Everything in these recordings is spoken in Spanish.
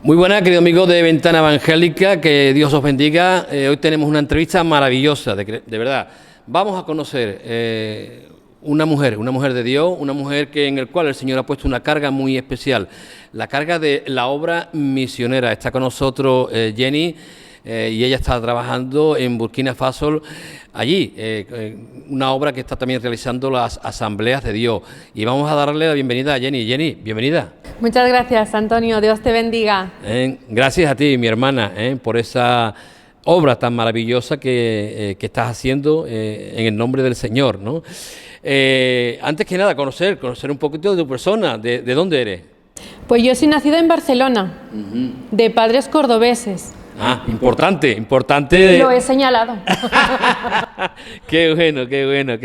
Muy buenas, querido amigo de Ventana Evangélica, que Dios os bendiga. Hoy tenemos una entrevista maravillosa, de verdad. Vamos a conocer una mujer de Dios, una mujer en el cual el Señor ha puesto una carga muy especial, la carga de la obra misionera. Está con nosotros Jenny, y ella está trabajando en Burkina Faso, allí, una obra que está también realizando las asambleas de Dios. Y vamos a darle la bienvenida a Jenny. Jenny, bienvenida. Muchas gracias, Antonio. Dios te bendiga. Gracias a ti, mi hermana, por esa obra tan maravillosa que estás haciendo en el nombre del Señor, ¿no? Antes que nada, conocer un poquito de tu persona. ¿De dónde eres? Pues yo soy nacida en Barcelona, de padres cordobeses. Ah, importante. Lo he señalado. Qué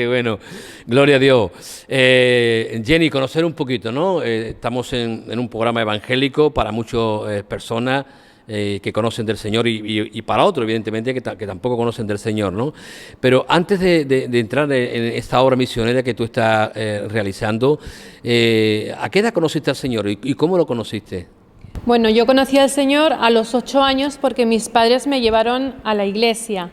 bueno. Gloria a Dios. Jenny, conocer un poquito, ¿no? Estamos en un programa evangélico para muchas personas que conocen del Señor y para otros, evidentemente, que tampoco conocen del Señor, ¿no? Pero antes de entrar en esta obra misionera que tú estás realizando, ¿a qué edad conociste al Señor y cómo lo conociste? Bueno, yo conocí al Señor a los 8 años porque mis padres me llevaron a la iglesia.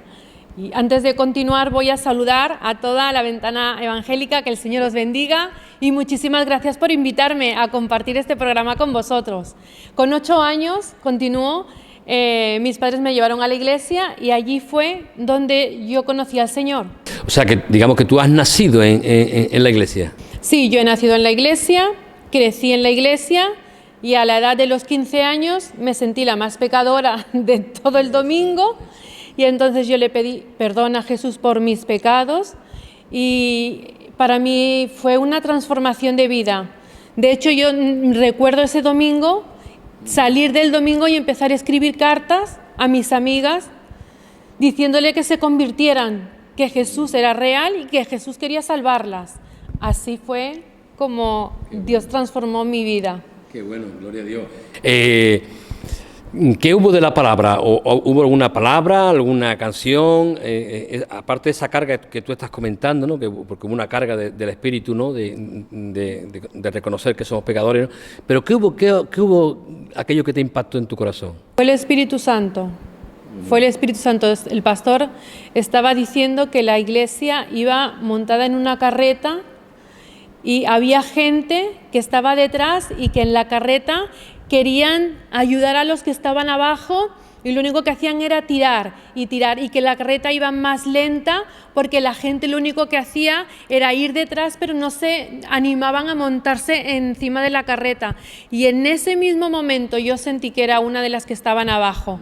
Y antes de continuar voy a saludar a toda la Ventana Evangélica, que el Señor os bendiga y muchísimas gracias por invitarme a compartir este programa con vosotros. Con 8 años, continúo, mis padres me llevaron a la iglesia y allí fue donde yo conocí al Señor. O sea, que digamos que tú has nacido en la iglesia. Sí, yo he nacido en la iglesia, crecí en la iglesia. Y a la edad de los 15 años me sentí la más pecadora de todo el domingo y entonces yo le pedí perdón a Jesús por mis pecados y para mí fue una transformación de vida. De hecho, yo recuerdo ese domingo, salir del domingo y empezar a escribir cartas a mis amigas diciéndole que se convirtieran, que Jesús era real y que Jesús quería salvarlas. Así fue como Dios transformó mi vida. Qué bueno, gloria a Dios. ¿Qué hubo de la palabra? ¿O hubo alguna palabra, alguna canción? Aparte de esa carga que tú estás comentando, ¿no? Porque hubo una carga del Espíritu, ¿no? De reconocer que somos pecadores, ¿no? Pero ¿qué hubo aquello que te impactó en tu corazón? Fue el Espíritu Santo. Fue el Espíritu Santo. El pastor estaba diciendo que la iglesia iba montada en una carreta y había gente que estaba detrás y que en la carreta querían ayudar a los que estaban abajo y lo único que hacían era tirar y que la carreta iba más lenta porque la gente lo único que hacía era ir detrás pero no se animaban a montarse encima de la carreta. Y en ese mismo momento yo sentí que era una de las que estaban abajo,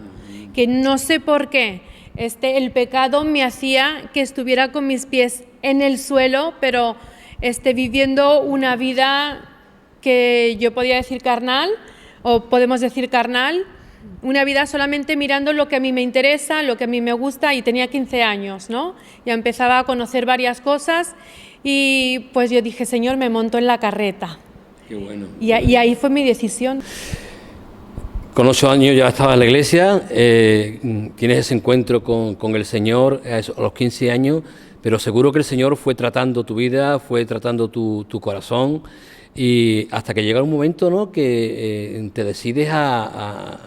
que no sé por qué. El pecado me hacía que estuviera con mis pies en el suelo, pero viviendo una vida que yo podía decir carnal, o podemos decir carnal, una vida solamente mirando lo que a mí me interesa, lo que a mí me gusta, y tenía 15 años, ¿no? Ya empezaba a conocer varias cosas y pues yo dije, Señor, me monto en la carreta. Qué bueno. Y ahí fue mi decisión. Con 8 años ya estaba en la iglesia, tienes ese encuentro con el Señor a los 15 años, pero seguro que el Señor fue tratando tu vida, fue tratando tu corazón, y hasta que llega un momento, ¿no?, que te decides a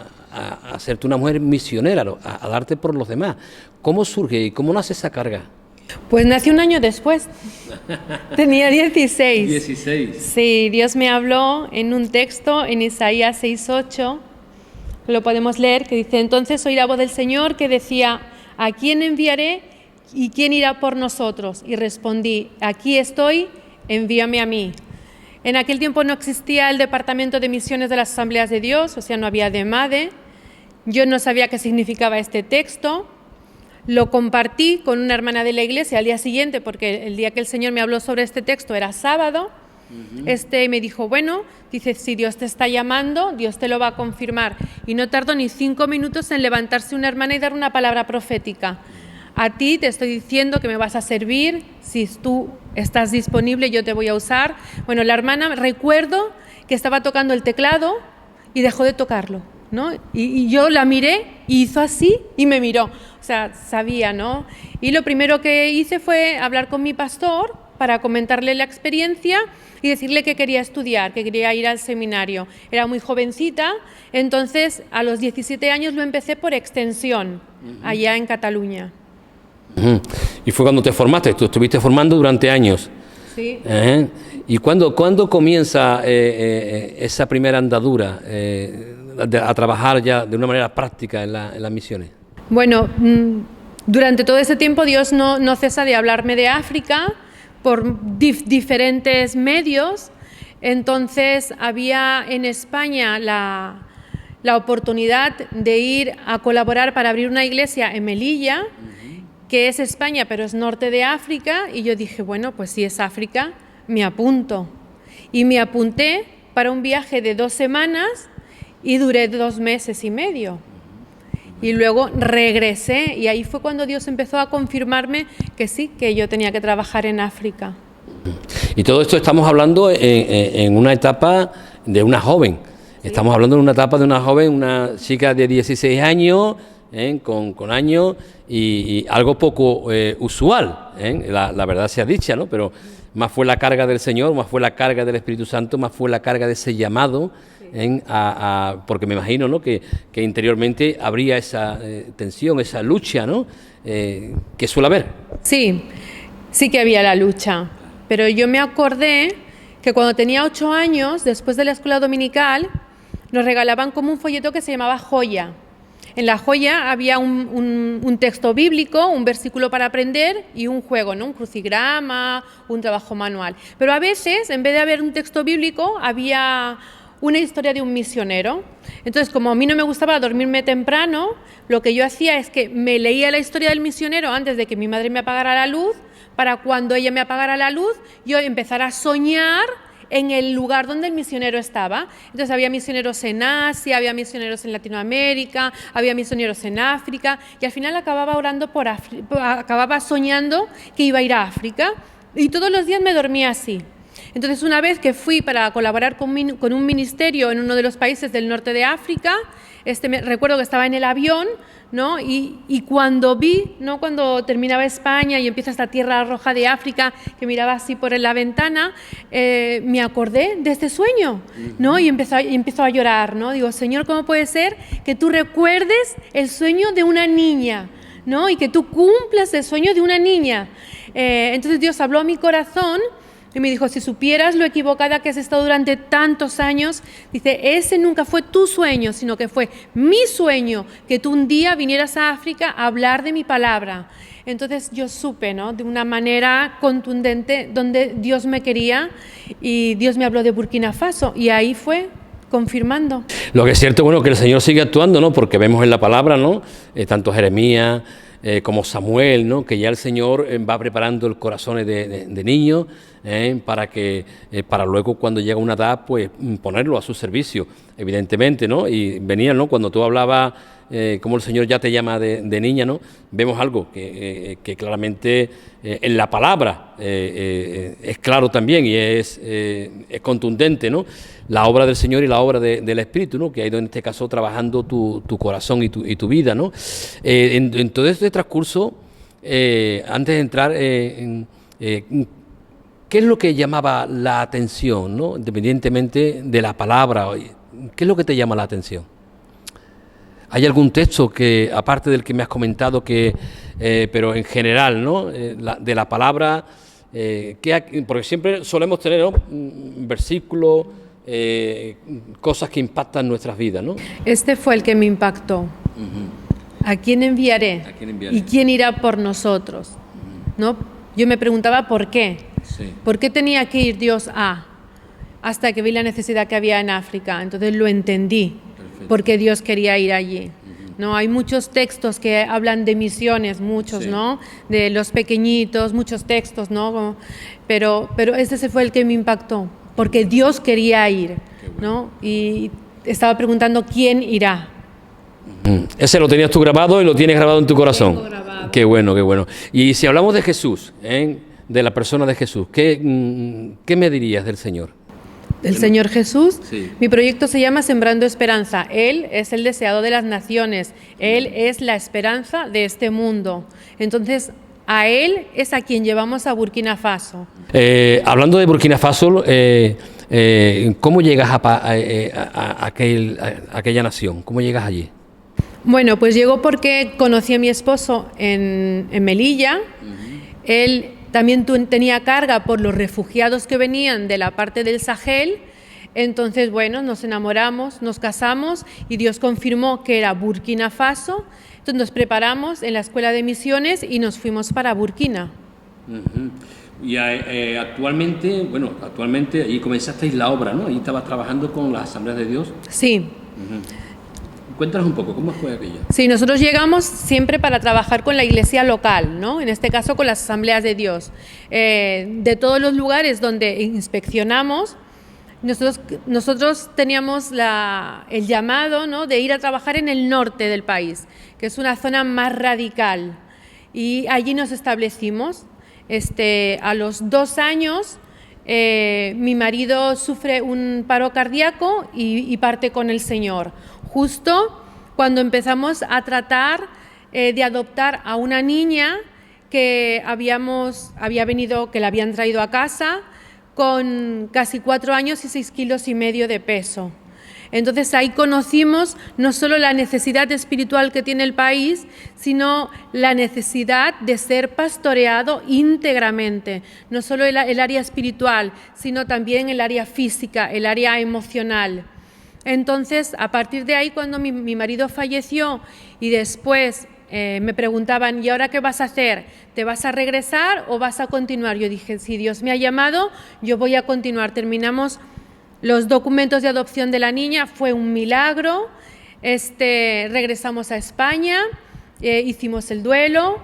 hacerte una mujer misionera, a darte por los demás. ¿Cómo surge y cómo nace esa carga? Pues nací un año después, tenía 16. 16. Sí, Dios me habló en un texto en Isaías 6:8, lo podemos leer, que dice: entonces oí la voz del Señor que decía, ¿a quién enviaré y quién irá por nosotros? Y respondí, aquí estoy, envíame a mí. En aquel tiempo no existía el Departamento de Misiones de las Asambleas de Dios, o sea, no había DEMADE. Yo no sabía qué significaba este texto. Lo compartí con una hermana de la iglesia al día siguiente, porque el día que el Señor me habló sobre este texto era sábado. Me dijo, bueno, dice, si Dios te está llamando, Dios te lo va a confirmar. Y no tardó ni 5 minutos en levantarse una hermana y dar una palabra profética. A ti te estoy diciendo que me vas a servir, si tú estás disponible yo te voy a usar. Bueno, la hermana, recuerdo que estaba tocando el teclado y dejó de tocarlo, ¿no? Y yo la miré y hizo así y me miró. O sea, sabía, ¿no? Y lo primero que hice fue hablar con mi pastor para comentarle la experiencia y decirle que quería estudiar, que quería ir al seminario. Era muy jovencita, entonces a los 17 años lo empecé por extensión, allá en Cataluña. Y fue cuando te formaste, tú estuviste formando durante años. Sí. ¿Y cuándo comienza esa primera andadura a trabajar ya de una manera práctica en las misiones? Bueno, durante todo ese tiempo Dios no cesa de hablarme de África por diferentes medios. Entonces había en España la oportunidad de ir a colaborar para abrir una iglesia en Melilla, que es España, pero es norte de África, y yo dije, bueno, pues si es África, me apunto. Y me apunté para un viaje de 2 semanas y duré 2 meses y medio. Y luego regresé y ahí fue cuando Dios empezó a confirmarme que sí, que yo tenía que trabajar en África. Y todo esto estamos hablando en una etapa de una joven. ¿Sí? Estamos hablando de una etapa de una joven, una chica de 16 años, con años y algo poco usual, la verdad sea dicha, ¿no? Pero más fue la carga del Señor, más fue la carga del Espíritu Santo, más fue la carga de ese llamado, porque me imagino, ¿no? que interiormente habría esa tensión, esa lucha, ¿no? Que suele haber. Sí, sí que había la lucha, pero yo me acordé que cuando tenía 8 años, después de la escuela dominical, nos regalaban como un folleto que se llamaba Joya. En la Joya había un texto bíblico, un versículo para aprender y un juego, ¿no? Un crucigrama, un trabajo manual. Pero a veces, en vez de haber un texto bíblico, había una historia de un misionero. Entonces, como a mí no me gustaba dormirme temprano, lo que yo hacía es que me leía la historia del misionero antes de que mi madre me apagara la luz, para cuando ella me apagara la luz, yo empezara a soñar en el lugar donde el misionero estaba. Entonces había misioneros en Asia, había misioneros en Latinoamérica, había misioneros en África, y al final acababa orando acababa soñando que iba a ir a África, y todos los días me dormía así. Entonces una vez que fui para colaborar con un ministerio en uno de los países del norte de África, recuerdo que estaba en el avión, ¿no? Y cuando vi, ¿no? Cuando terminaba España y empieza esta tierra roja de África, que miraba así por la ventana, me acordé de este sueño, ¿no? Y empezó a llorar, ¿no? Digo, Señor, ¿cómo puede ser que tú recuerdes el sueño de una niña, ¿no? Y que tú cumplas el sueño de una niña? Entonces Dios habló a mi corazón y me dijo, si supieras lo equivocada que has estado durante tantos años, dice, ese nunca fue tu sueño, sino que fue mi sueño, que tú un día vinieras a África a hablar de mi palabra. Entonces yo supe, ¿no? De una manera contundente donde Dios me quería, y Dios me habló de Burkina Faso, y ahí fue confirmando. Lo que es cierto, bueno, que el Señor sigue actuando, ¿no? Porque vemos en la palabra, ¿no? Tanto Jeremías como Samuel, ¿no? Que ya el Señor va preparando el corazón de niños para luego, cuando llega una edad, pues ponerlo a su servicio, evidentemente, ¿no? Y venía, ¿no? Cuando tú hablabas como el Señor ya te llama de niña, ¿no? Vemos algo que claramente en la palabra es claro también y es contundente, ¿no? La obra del Señor y la obra del Espíritu, ¿no? Que ha ido en este caso trabajando tu corazón y tu vida, ¿no? En todo este transcurso, antes de entrar ¿qué es lo que llamaba la atención, ¿no? Independientemente de la palabra, ¿qué es lo que te llama la atención? ¿Hay algún texto que, aparte del que me has comentado, pero en general, ¿no? De la palabra, porque siempre solemos tener, ¿no? Versículos, cosas que impactan nuestras vidas, ¿no? Este fue el que me impactó. ¿A quién enviaré? ¿A quién enviaré? ¿Y quién irá por nosotros? ¿No? Yo me preguntaba por qué. Sí. ¿Por qué tenía que ir Dios hasta que vi la necesidad que había en África? Entonces lo entendí. Perfecto. Porque Dios quería ir allí. ¿No? Hay muchos textos que hablan de misiones, muchos, sí. ¿No? De los pequeñitos, muchos textos, ¿no? Pero este fue el que me impactó, porque Dios quería ir, ¿no? Y estaba preguntando quién irá. Ese lo tenías tú grabado y lo tienes grabado en tu corazón. Tengo grabado. Qué bueno, qué bueno. Y si hablamos de Jesús, de la persona de Jesús, ¿qué me dirías del Señor? ¿Del Señor Jesús? Sí. Mi proyecto se llama Sembrando Esperanza. Él es el deseado de las naciones. Él es la esperanza de este mundo. Entonces, a él es a quien llevamos a Burkina Faso. Hablando de Burkina Faso, ¿cómo llegas a aquella nación? ¿Cómo llegas allí? Bueno, pues llegó porque conocí a mi esposo en Melilla. Él también tenía carga por los refugiados que venían de la parte del Sahel. Entonces, bueno, nos enamoramos, nos casamos y Dios confirmó que era Burkina Faso. Entonces nos preparamos en la escuela de misiones y nos fuimos para Burkina. Y actualmente ahí comenzasteis la obra, ¿no? Ahí estabas trabajando con las Asambleas de Dios. Sí. Cuéntanos un poco, ¿cómo fue aquello? Sí, nosotros llegamos siempre para trabajar con la iglesia local, ¿no? En este caso con las Asambleas de Dios. De todos los lugares donde inspeccionamos, nosotros teníamos el llamado, ¿no?, de ir a trabajar en el norte del país, que es una zona más radical. Y allí nos establecimos. A los 2 años, mi marido sufre un paro cardíaco y parte con el Señor. Justo cuando empezamos a tratar de adoptar a una niña que que la habían traído a casa con casi 4 años y 6,5 kilos de peso. Entonces ahí conocimos no solo la necesidad espiritual que tiene el país, sino la necesidad de ser pastoreado íntegramente, no solo el área espiritual, sino también el área física, el área emocional. Entonces, a partir de ahí, cuando mi marido falleció y después me preguntaban, ¿y ahora qué vas a hacer? ¿Te vas a regresar o vas a continuar? Yo dije, si Dios me ha llamado, yo voy a continuar. Terminamos los documentos de adopción de la niña, fue un milagro. Regresamos a España, hicimos el duelo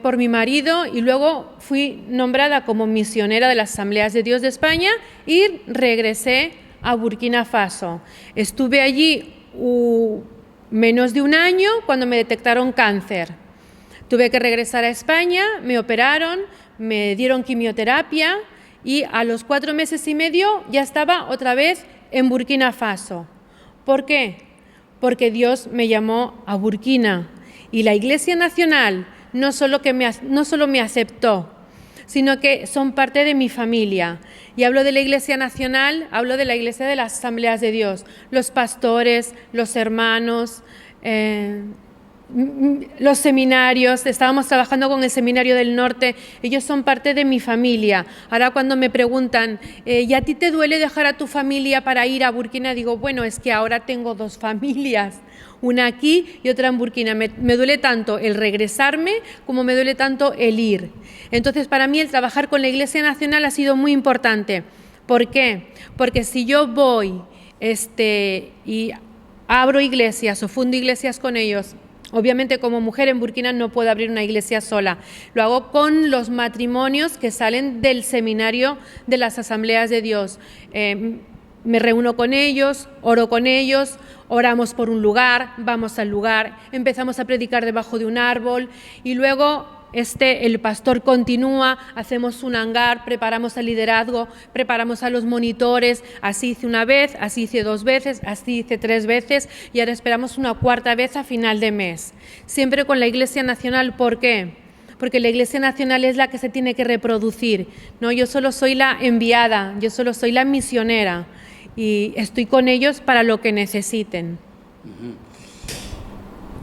por mi marido y luego fui nombrada como misionera de las Asambleas de Dios de España y regresé a Burkina Faso. Estuve allí menos de un año cuando me detectaron cáncer. Tuve que regresar a España, me operaron, me dieron quimioterapia y a los 4 meses y medio ya estaba otra vez en Burkina Faso. ¿Por qué? Porque Dios me llamó a Burkina y la Iglesia Nacional no solo me aceptó, sino que son parte de mi familia. Y hablo de la Iglesia Nacional, hablo de la Iglesia de las Asambleas de Dios, los pastores, los hermanos, los seminarios. Estábamos trabajando con el Seminario del Norte, ellos son parte de mi familia. Ahora cuando me preguntan, ¿y a ti te duele dejar a tu familia para ir a Burkina? Digo, bueno, es que ahora tengo 2 familias, una aquí y otra en Burkina. Me duele tanto el regresarme como me duele tanto el ir. Entonces, para mí el trabajar con la Iglesia Nacional ha sido muy importante. ¿Por qué? Porque si yo voy y abro iglesias o fundo iglesias con ellos, obviamente como mujer en Burkina no puedo abrir una iglesia sola. Lo hago con los matrimonios que salen del seminario de las Asambleas de Dios. Me reúno con ellos, oro con ellos, oramos por un lugar, vamos al lugar, empezamos a predicar debajo de un árbol y luego el pastor continúa, hacemos un hangar, preparamos al liderazgo, preparamos a los monitores. Así hice una vez, así hice 2 veces, así hice 3 veces y ahora esperamos una 4ª vez a final de mes. Siempre con la Iglesia Nacional. ¿Por qué? Porque la Iglesia Nacional es la que se tiene que reproducir. No, yo solo soy la enviada, yo solo soy la misionera y estoy con ellos para lo que necesiten.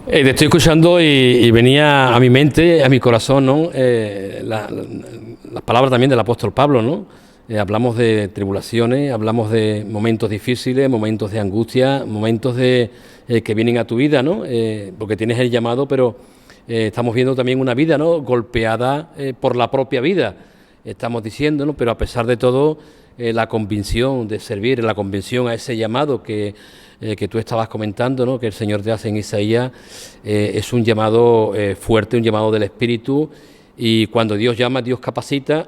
Te estoy escuchando y venía a mi mente, a mi corazón, ¿no? Las palabras también del apóstol Pablo, ¿no? Hablamos de tribulaciones, hablamos de momentos difíciles, momentos de angustia, momentos que vienen a tu vida, ¿no? Porque tienes el llamado, pero estamos viendo también una vida, ¿no?, golpeada por la propia vida, estamos diciendo, ¿no? Pero a pesar de todo, la convicción de servir, la convicción a ese llamado que tú estabas comentando, ¿no?, que el Señor te hace en Isaías, es un llamado fuerte, un llamado del Espíritu, y cuando Dios llama, Dios capacita,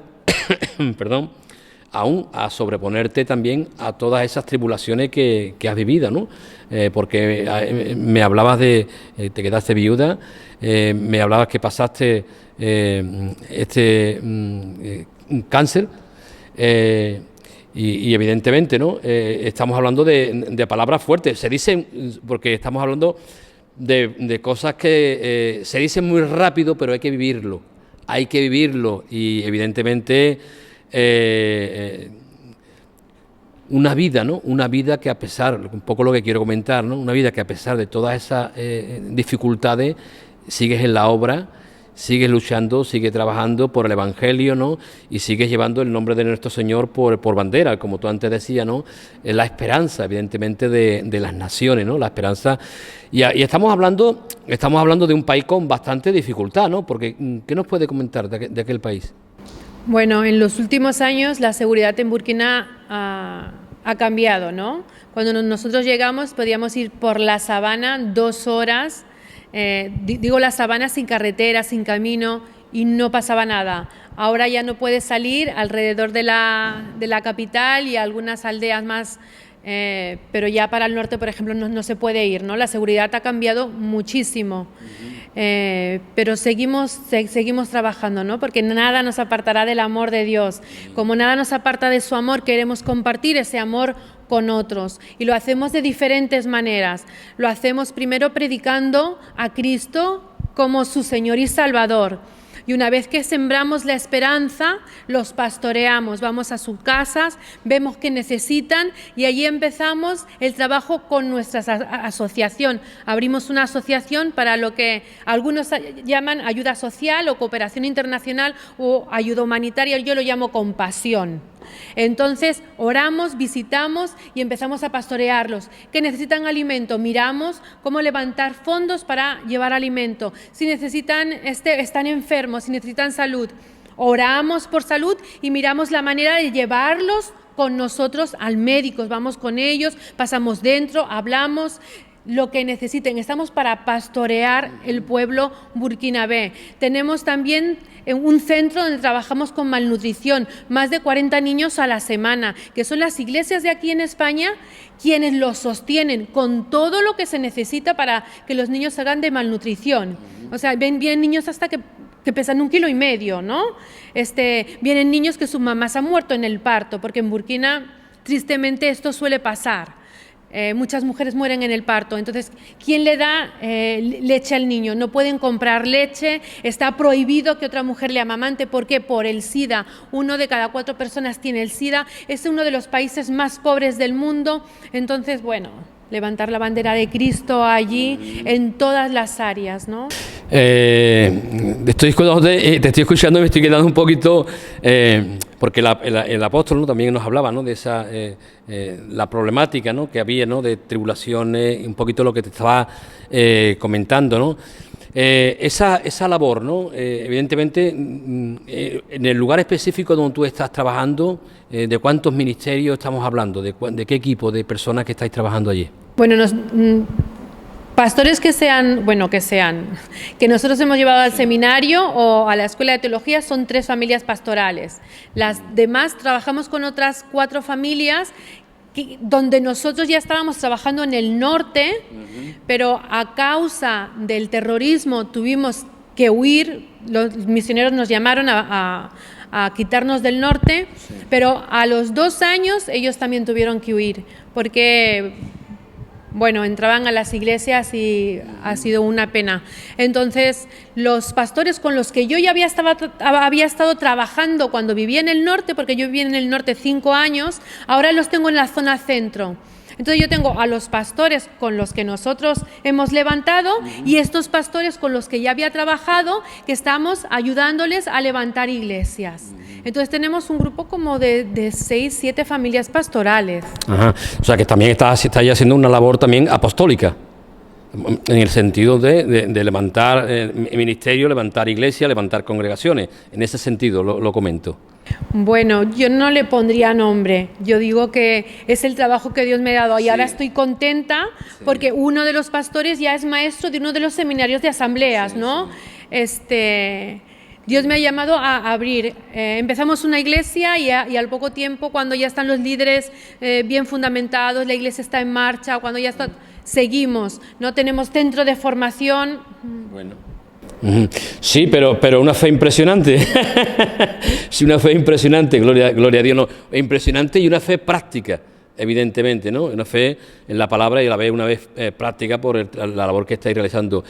perdón, aún a sobreponerte también a todas esas tribulaciones que has vivido, ¿no? Porque me hablabas te quedaste viuda, me hablabas que pasaste cáncer, y evidentemente, ¿no? Estamos hablando de palabras fuertes. Se dicen, porque estamos hablando de cosas que se dicen muy rápido, pero hay que vivirlo. hay que vivirlo y evidentemente una vida, ¿no? Una vida que a pesar, un poco lo que quiero comentar, ¿no? Una vida que a pesar de todas esas dificultades sigues en la obra, sigues luchando, sigues trabajando por el Evangelio, ¿no? Y sigues llevando el nombre de nuestro Señor por bandera, como tú antes decías, ¿no? La esperanza, evidentemente, de las naciones, ¿no? La esperanza. Y estamos hablando de un país con bastante dificultad, ¿no? Porque, ¿qué nos puede comentar de aquel país? Bueno, en los últimos años la seguridad en Burkina ha cambiado, ¿no? Cuando nosotros llegamos podíamos ir por la sabana 2 horas, digo la sabana sin carretera, sin camino, y no pasaba nada. Ahora ya no puedes salir alrededor de la capital y algunas aldeas más, pero ya para el norte, por ejemplo, no se puede ir, ¿no? La seguridad ha cambiado muchísimo. Pero seguimos trabajando, ¿no? Porque nada nos apartará del amor de Dios. Como nada nos aparta de su amor, queremos compartir ese amor con otros, y lo hacemos de diferentes maneras. Lo hacemos primero predicando a Cristo como su Señor y Salvador. Y una vez que sembramos la esperanza, los pastoreamos, vamos a sus casas, vemos qué necesitan y allí empezamos el trabajo con nuestra asociación. Abrimos una asociación para lo que algunos llaman ayuda social o cooperación internacional o ayuda humanitaria, yo lo llamo compasión. Entonces oramos, visitamos y empezamos a pastorearlos. ¿Que necesitan alimento? Miramos cómo levantar fondos para llevar alimento. Si necesitan, están enfermos, si necesitan salud, oramos por salud y miramos la manera de llevarlos con nosotros al médico. Vamos con ellos, pasamos dentro, hablamos lo que necesiten. Estamos para pastorear el pueblo burkinabé. Tenemos también un centro donde trabajamos con malnutrición, más de 40 niños a la semana, que son las iglesias de aquí en España quienes los sostienen con todo lo que se necesita para que los niños salgan de malnutrición. O sea, vienen niños hasta que pesan 1,5 kilos, ¿no? Vienen niños que sus mamás han muerto en el parto, porque en Burkina tristemente esto suele pasar. Muchas mujeres mueren en el parto. Entonces, ¿quién le da leche al niño? No pueden comprar leche, está prohibido que otra mujer le amamante. ¿Por qué? Por el SIDA. 1 de cada 4 personas tiene el SIDA. Es uno de los países más pobres del mundo. Entonces, bueno, levantar la bandera de Cristo allí en todas las áreas, ¿no? Te estoy escuchando y me estoy quedando un poquito, porque el apóstol, ¿no? También nos hablaba, ¿no? De esa la problemática, ¿no? Que había, ¿no? De tribulaciones, un poquito lo que te estaba comentando, ¿no? Esa labor, ¿no? Evidentemente, en el lugar específico donde tú estás trabajando, ¿de cuántos ministerios estamos hablando? ¿De qué equipo de personas que estáis trabajando allí? Bueno, pastores que nosotros hemos llevado al seminario o a la escuela de teología son 3 familias pastorales. Las demás trabajamos con otras 4 familias donde nosotros ya estábamos trabajando en el norte, pero a causa del terrorismo tuvimos que huir. Los misioneros nos llamaron a quitarnos del norte, pero a los 2 años ellos también tuvieron que huir, porque bueno, entraban a las iglesias y ha sido una pena. Entonces, los pastores con los que yo ya había estado trabajando cuando vivía en el norte, porque yo viví en el norte 5 años, ahora los tengo en la zona centro. Entonces yo tengo a los pastores con los que nosotros hemos levantado y estos pastores con los que ya había trabajado, que estamos ayudándoles a levantar iglesias. Entonces tenemos un grupo como de 6, 7 familias pastorales. Ajá. O sea que también está haciendo una labor también apostólica, en el sentido de levantar ministerio, levantar iglesia, levantar congregaciones. En ese sentido lo comento. Bueno, yo no le pondría nombre, yo digo que es el trabajo que Dios me ha dado y ahora estoy contenta porque uno de los pastores ya es maestro de uno de los seminarios de asambleas, ¿no? Dios me ha llamado a abrir. Empezamos una iglesia y al poco tiempo, cuando ya están los líderes bien fundamentados, la iglesia está en marcha, cuando ya está, seguimos, ¿no? Tenemos centro de formación. Bueno. Sí, pero una fe impresionante. Sí, una fe impresionante, gloria a Dios, no, impresionante y una fe práctica, evidentemente, ¿no? Una fe en la palabra y a la vez una vez práctica por la labor que estáis realizando.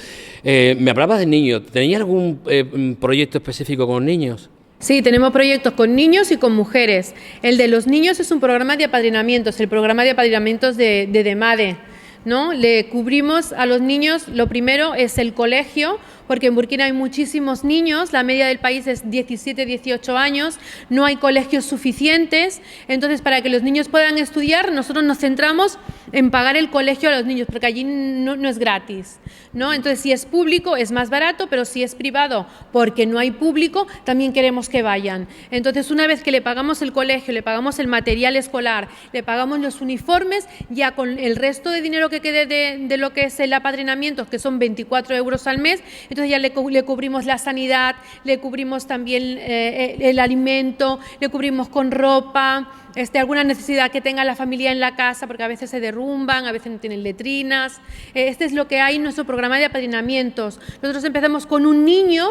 Me hablabas de niños. ¿Tenéis algún proyecto específico con niños? Sí, tenemos proyectos con niños y con mujeres. El de los niños es un programa de apadrinamientos, el programa de apadrinamientos de DEMADE, ¿no? Le cubrimos a los niños, lo primero es el colegio, porque en Burkina hay muchísimos niños, la media del país es 17, 18 años, no hay colegios suficientes, entonces para que los niños puedan estudiar, nosotros nos centramos en pagar el colegio a los niños, porque allí no es gratis, ¿no? Entonces, si es público es más barato, pero si es privado, porque no hay público, también queremos que vayan. Entonces, una vez que le pagamos el colegio, le pagamos el material escolar, le pagamos los uniformes, ya con el resto de dinero que quede de lo que es el apadrinamiento, que son 24 euros al mes, entonces ya le cubrimos la sanidad, le cubrimos también el alimento, le cubrimos con ropa, alguna necesidad que tenga la familia en la casa, porque a veces se derrumban, a veces no tienen letrinas. Este es lo que hay en nuestro programa de apadrinamientos. Nosotros empezamos con un niño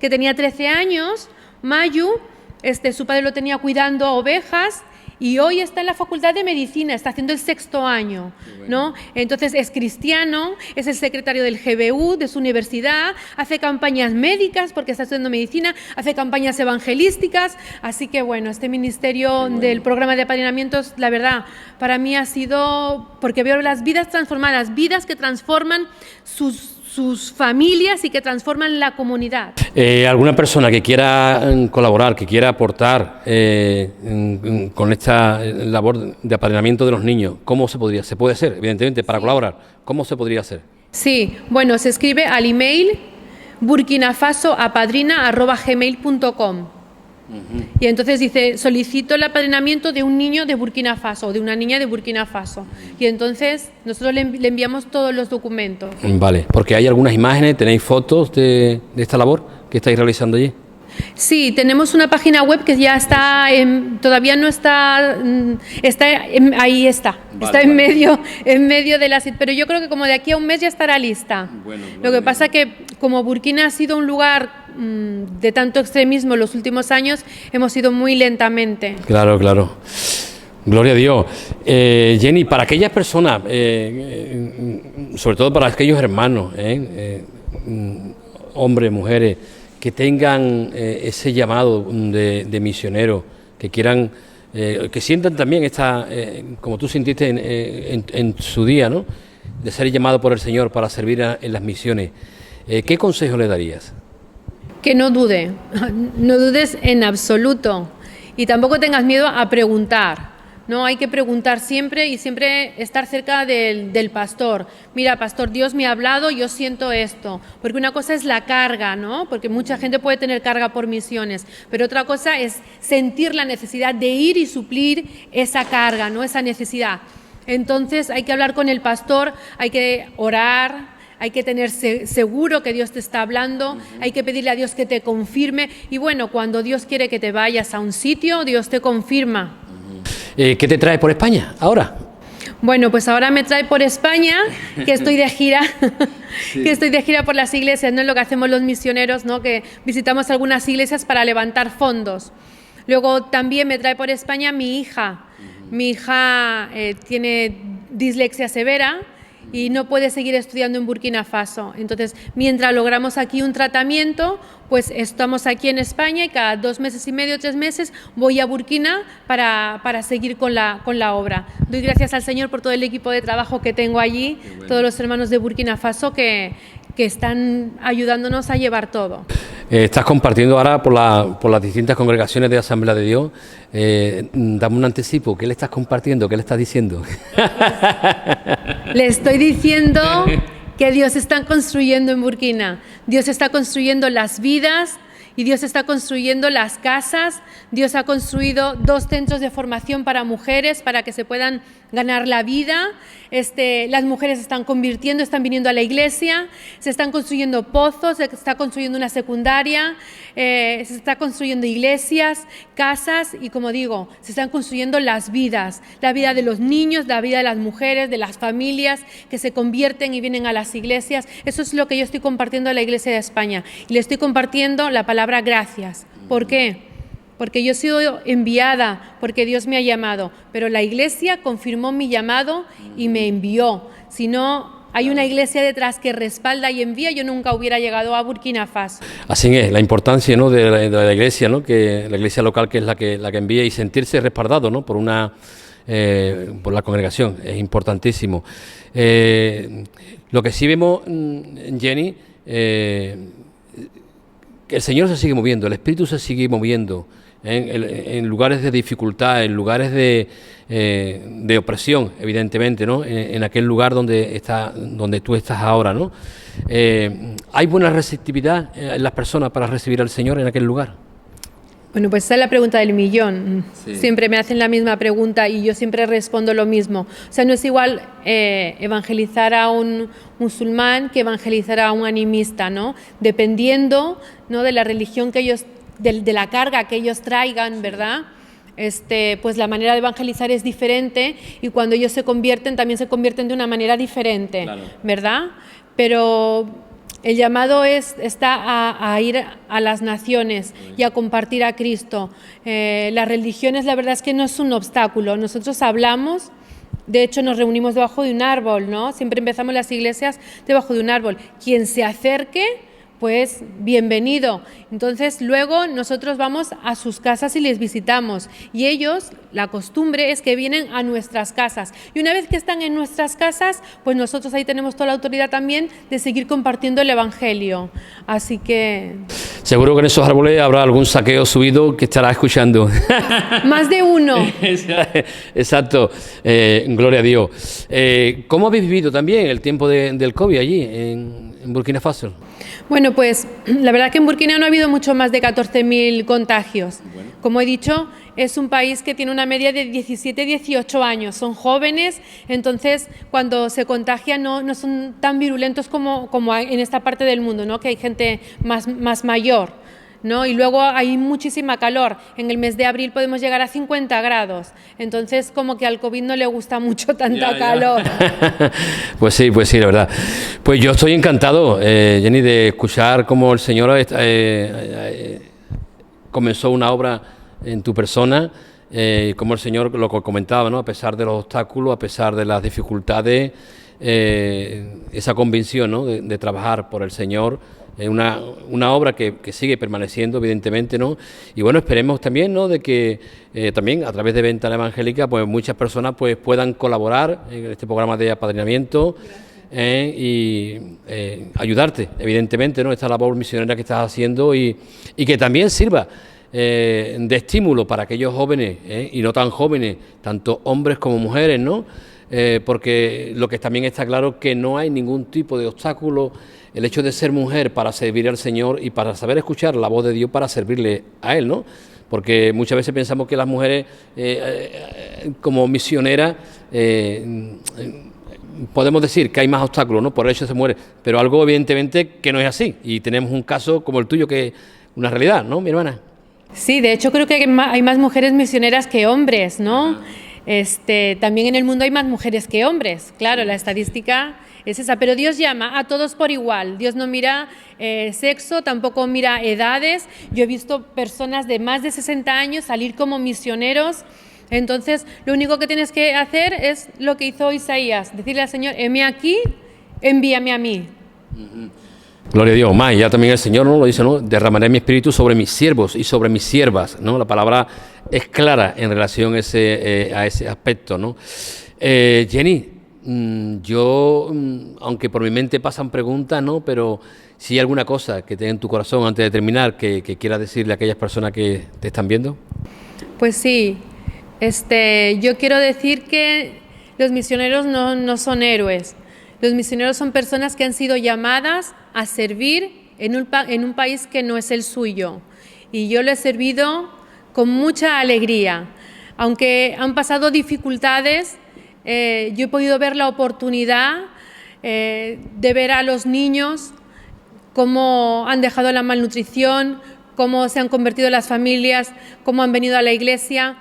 que tenía 13 años, Mayu, su padre lo tenía cuidando ovejas, y hoy está en la Facultad de Medicina, está haciendo el 6º año, ¿no? Entonces es cristiano, es el secretario del GBU, de su universidad, hace campañas médicas porque está estudiando medicina, hace campañas evangelísticas, así que bueno, este ministerio del programa de apadrinamientos, la verdad, para mí ha sido, porque veo las vidas transformadas, vidas que transforman sus familias y que transforman la comunidad. ¿Alguna persona que quiera colaborar, que quiera aportar con esta labor de apadrinamiento de los niños, cómo se podría? Se puede hacer, evidentemente, para colaborar. ¿Cómo se podría hacer? Sí, bueno, se escribe al email burkinafasoapadrina@gmail.com. Y entonces dice, solicito el apadrinamiento de un niño de Burkina Faso o de una niña de Burkina Faso. Y entonces nosotros le enviamos todos los documentos. Vale, porque hay algunas imágenes, ¿tenéis fotos de esta labor que estáis realizando allí? Sí, tenemos una página web que ya está, todavía no está, ahí está, vale, está en medio de la, pero yo creo que como de aquí a un mes ya estará lista. Bueno, lo que pasa que como Burkina ha sido un lugar de tanto extremismo en los últimos años, hemos ido muy lentamente. Claro, claro. Gloria a Dios. Jenny, para aquellas personas, sobre todo para aquellos hermanos, hombres, mujeres, que tengan ese llamado de misionero, que quieran, que sientan también esta, como tú sentiste en su día, ¿no? De ser llamado por el Señor para servir en las misiones. ¿Qué consejo le darías? Que no dudes en absoluto y tampoco tengas miedo a preguntar. No, hay que preguntar siempre y siempre estar cerca del pastor. Mira, pastor, Dios me ha hablado, yo siento esto. Porque una cosa es la carga, ¿no? Porque mucha gente puede tener carga por misiones, pero otra cosa es sentir la necesidad de ir y suplir esa carga, ¿no? Esa necesidad. Entonces hay que hablar con el pastor, hay que orar, hay que tener seguro que Dios te está hablando, hay que pedirle a Dios que te confirme. Y bueno, cuando Dios quiere que te vayas a un sitio, Dios te confirma. ¿Qué te trae por España ahora? Bueno, pues ahora me trae por España, que estoy de gira, sí, que estoy de gira por las iglesias, no es lo que hacemos los misioneros, ¿no? Que visitamos algunas iglesias para levantar fondos. Luego también me trae por España mi hija. Mi hija tiene dislexia severa y no puede seguir estudiando en Burkina Faso. Entonces, mientras logramos aquí un tratamiento, pues estamos aquí en España y cada 2 meses y medio, 3 meses, voy a Burkina para seguir con la obra. Doy gracias al Señor por todo el equipo de trabajo que tengo allí, bueno, todos los hermanos de Burkina Faso que están ayudándonos a llevar todo. Estás compartiendo ahora por las distintas congregaciones de Asamblea de Dios. Dame un anticipo, ¿qué le estás compartiendo? ¿Qué le estás diciendo? Le estoy diciendo que Dios está construyendo en Burkina. Dios está construyendo las vidas y Dios está construyendo las casas. Dios ha construido 2 centros de formación para mujeres para que se puedan ganar la vida. Las mujeres se están convirtiendo, están viniendo a la iglesia, se están construyendo pozos, se está construyendo una secundaria, se está construyendo iglesias, casas y, como digo, se están construyendo las vidas, la vida de los niños, la vida de las mujeres, de las familias que se convierten y vienen a las iglesias. Eso es lo que yo estoy compartiendo a la Iglesia de España y le estoy compartiendo la palabra gracias. ¿Por qué? porque yo he sido enviada, porque Dios me ha llamado, pero la iglesia confirmó mi llamado y me envió. Si no hay una iglesia detrás que respalda y envía, yo nunca hubiera llegado a Burkina Faso. Así es, la importancia, ¿no?, de la iglesia, ¿no?, que la iglesia local, que es la que envía, y sentirse respaldado, ¿no?, por la congregación, es importantísimo. Lo que sí vemos, Jenny, que el Señor se sigue moviendo, el Espíritu se sigue moviendo en lugares de dificultad, en lugares de opresión, evidentemente, ¿no?, en aquel lugar donde tú estás ahora, ¿no? ¿Hay buena receptividad en las personas para recibir al Señor en aquel lugar? Bueno, pues esa es la pregunta del millón. Sí. Siempre me hacen la misma pregunta y yo siempre respondo lo mismo. O sea, no es igual evangelizar a un musulmán que evangelizar a un animista, ¿no? Dependiendo, ¿no?, de la religión que ellos, de la carga que ellos traigan, ¿verdad? Pues la manera de evangelizar es diferente, y cuando ellos se convierten, también se convierten de una manera diferente, claro, ¿verdad? Pero el llamado está a ir a las naciones y a compartir a Cristo. Las religiones, la verdad es que no es un obstáculo. Nosotros hablamos, de hecho nos reunimos debajo de un árbol, ¿no? Siempre empezamos las iglesias debajo de un árbol. Quien se acerque, pues bienvenido. Entonces luego nosotros vamos a sus casas y les visitamos, y ellos, la costumbre es que vienen a nuestras casas, y una vez que están en nuestras casas, pues nosotros ahí tenemos toda la autoridad también de seguir compartiendo el Evangelio. Así que seguro que en esos árboles habrá algún saqueo subido que estará escuchando. Más de uno. Exacto, gloria a Dios. ¿Cómo habéis vivido también el tiempo del COVID allí en Burkina Faso? Bueno, pues la verdad que en Burkina no ha habido mucho más de 14.000 contagios. Bueno. Como he dicho, es un país que tiene una media de 17-18 años, son jóvenes, entonces cuando se contagian no son tan virulentos como en esta parte del mundo, ¿no?, que hay gente más mayor, ¿no? Y luego hay muchísima calor. En el mes de abril podemos llegar a 50 grados. Entonces, como que al COVID no le gusta mucho tanta calor. Pues sí, la verdad. Pues yo estoy encantado, Jenny, de escuchar cómo el Señor comenzó una obra en tu persona, como el Señor lo comentaba, ¿no?, a pesar de los obstáculos, a pesar de las dificultades, esa convicción, ¿no?, de trabajar por el Señor. Una obra que sigue permaneciendo, evidentemente, ¿no? Y bueno, esperemos también, ¿no?, de que también a través de Ventana Evangélica, pues muchas personas pues puedan colaborar en este programa de apadrinamiento y ayudarte, evidentemente, ¿no?, esta labor misionera que estás haciendo, y que también sirva de estímulo para aquellos jóvenes y no tan jóvenes, tanto hombres como mujeres, ¿no? Porque lo que también está claro, que no hay ningún tipo de obstáculo el hecho de ser mujer para servir al Señor y para saber escuchar la voz de Dios para servirle a Él, ¿no? Porque muchas veces pensamos que las mujeres como misioneras podemos decir que hay más obstáculos, ¿no?, por el hecho de ser mujeres, pero algo evidentemente que no es así, y tenemos un caso como el tuyo que es una realidad, ¿no, mi hermana? Sí, de hecho creo que hay más mujeres misioneras que hombres, ¿no? También en el mundo hay más mujeres que hombres, claro, la estadística es esa, pero Dios llama a todos por igual. Dios no mira sexo, tampoco mira edades. Yo he visto personas de más de 60 años salir como misioneros. Entonces, lo único que tienes que hacer es lo que hizo Isaías, decirle al Señor, heme aquí, envíame a mí. Gloria a Dios. Más, ya también el Señor, ¿no?, lo dice, ¿no?, derramaré mi espíritu sobre mis siervos y sobre mis siervas, ¿no? La palabra es clara en relación a ese aspecto, ¿no? Jenny, yo, aunque por mi mente pasan preguntas, ¿no?, pero si hay alguna cosa que tenga en tu corazón antes de terminar que quieras decirle a aquellas personas que te están viendo. Pues sí, yo quiero decir que los misioneros no son héroes. Los misioneros son personas que han sido llamadas a servir en un país que no es el suyo. Y yo lo he servido con mucha alegría. Aunque han pasado dificultades, yo he podido ver la oportunidad de ver a los niños cómo han dejado la malnutrición, cómo se han convertido las familias, cómo han venido a la iglesia.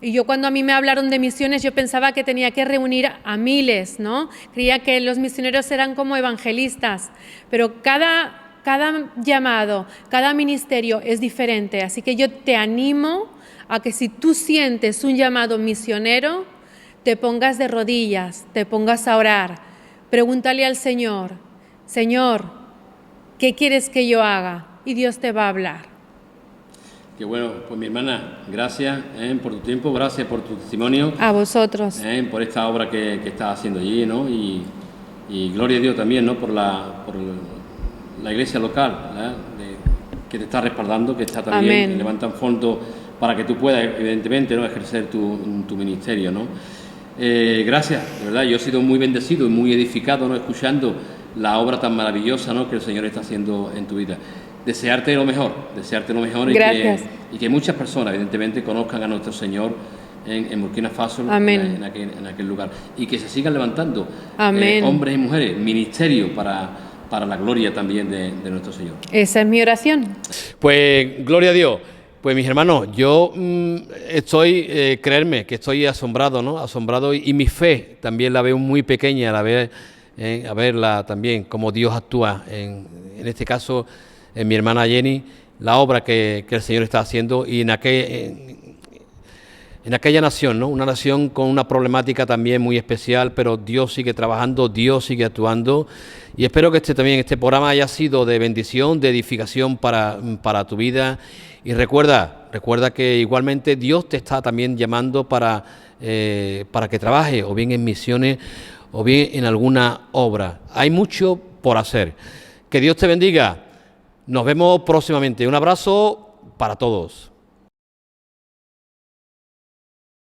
Y yo, cuando a mí me hablaron de misiones, yo pensaba que tenía que reunir a miles, ¿no? Creía que los misioneros eran como evangelistas, pero cada cada llamado, cada ministerio es diferente. Así que yo te animo a que si tú sientes un llamado misionero, te pongas de rodillas, te pongas a orar. Pregúntale al Señor, Señor, ¿qué quieres que yo haga? Y Dios te va a hablar. Qué bueno, pues mi hermana, gracias por tu tiempo, gracias por tu testimonio. A vosotros. Por esta obra que estás haciendo allí, ¿no? Y gloria a Dios también, ¿no? Por la iglesia local, que te está respaldando, que está también, Amén. levantan fondos para que tú puedas, evidentemente, ¿no? Ejercer tu ministerio, ¿no? Gracias, de verdad, yo he sido muy bendecido y muy edificado, ¿no? Escuchando la obra tan maravillosa, ¿no? Que el Señor está haciendo en tu vida. Desearte lo mejor y que muchas personas, evidentemente, conozcan a nuestro Señor en Burkina Faso, en aquel lugar, y que se sigan levantando hombres y mujeres, ministerios para la gloria también de nuestro Señor. Esa es mi oración. Pues gloria a Dios. Pues mis hermanos, yo estoy, creerme que estoy asombrado, ¿no? Asombrado, y mi fe también la veo muy pequeña, a verla también, cómo Dios actúa, en este caso, en mi hermana Jenny, la obra que el Señor está haciendo, y en aquella nación, ¿no? Una nación con una problemática también muy especial, pero Dios sigue trabajando, Dios sigue actuando, y espero que este programa haya sido de bendición, de edificación para tu vida. Y recuerda que igualmente Dios te está también llamando para que trabajes, o bien en misiones, o bien en alguna obra. Hay mucho por hacer. Que Dios te bendiga. Nos vemos próximamente. Un abrazo para todos.